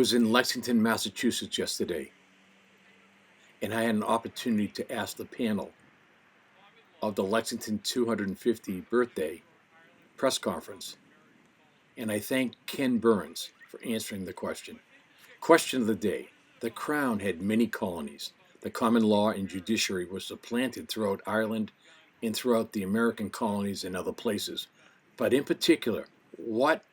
was in Lexington, Massachusetts yesterday, and I had an opportunity to ask the panel of the Lexington 250 birthday press conference. And I thank Ken Burns for answering the question. Question of the day. The Crown had many colonies. The common law and judiciary was supplanted throughout Ireland and throughout the American colonies and other places. But in particular, what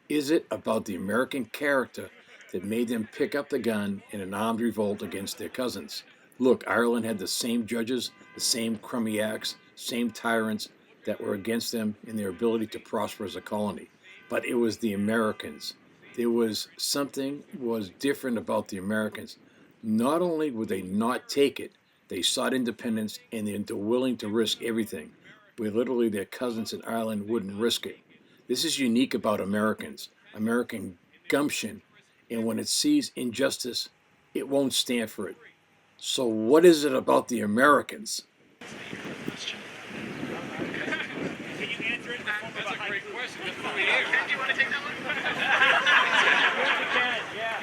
is it about the American character that made them pick up the gun in an armed revolt against their cousins? Look, Ireland had the same judges, the same crummy acts, same tyrants that were against them in their ability to prosper as a colony. But it was the Americans. There was something was different about the Americans. Not only would they not take it, they sought independence and they're willing to risk everything, where literally their cousins in Ireland wouldn't risk it. This is unique about Americans, American gumption, and when it sees injustice, it won't stand for it. So what is it about the Americans? Can you answer it? That's a great question. Do you want to take that one?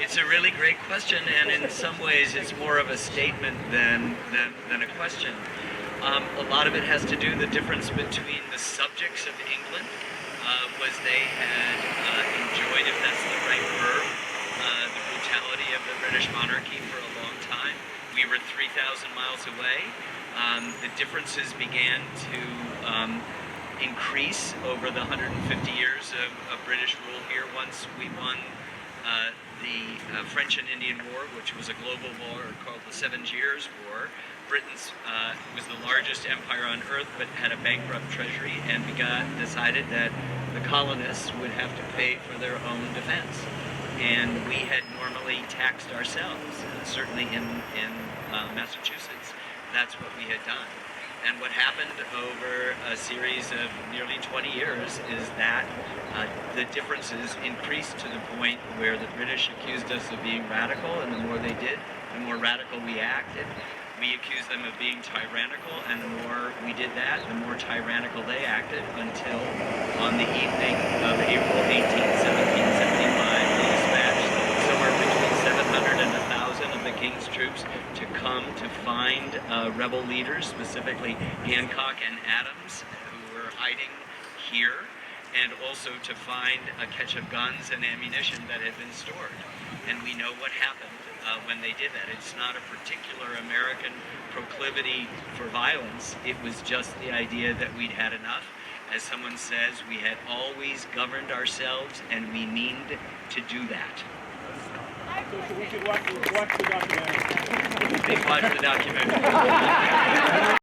It's a really great question, and in some ways it's more of a statement than a question. A lot of it has to do with the difference between the subjects of England, was they had enjoyed, if that's the right verb, the brutality of the British monarchy for a long time. We were 3,000 miles away. The differences began to increase over the 150 years of British rule here. Once we won the French and Indian War, which was a global war called the 7 Years' War, Britain was the largest empire on earth but had a bankrupt treasury, and decided that the colonists would have to pay for their own defense. And we had normally taxed ourselves, certainly in Massachusetts. That's what we had done. And what happened over a series of nearly 20 years is that the differences increased to the point where the British accused us of being radical, and the more they did, the more radical we acted. We accused them of being tyrannical, and the more we did that, the more tyrannical they acted, until on the evening of April 18, 1775, they dispatched somewhere between 700 and 1,000 of the King's troops to come to find rebel leaders, specifically Hancock and Adams, who were hiding here, and also to find a catch of guns and ammunition that had been stored. And we know what happened when they did that. It's not a particular American proclivity for violence. It was just the idea that we'd had enough. As someone says, we had always governed ourselves, and we meaned to do that. So we should watch the documentary. Please watch the documentary.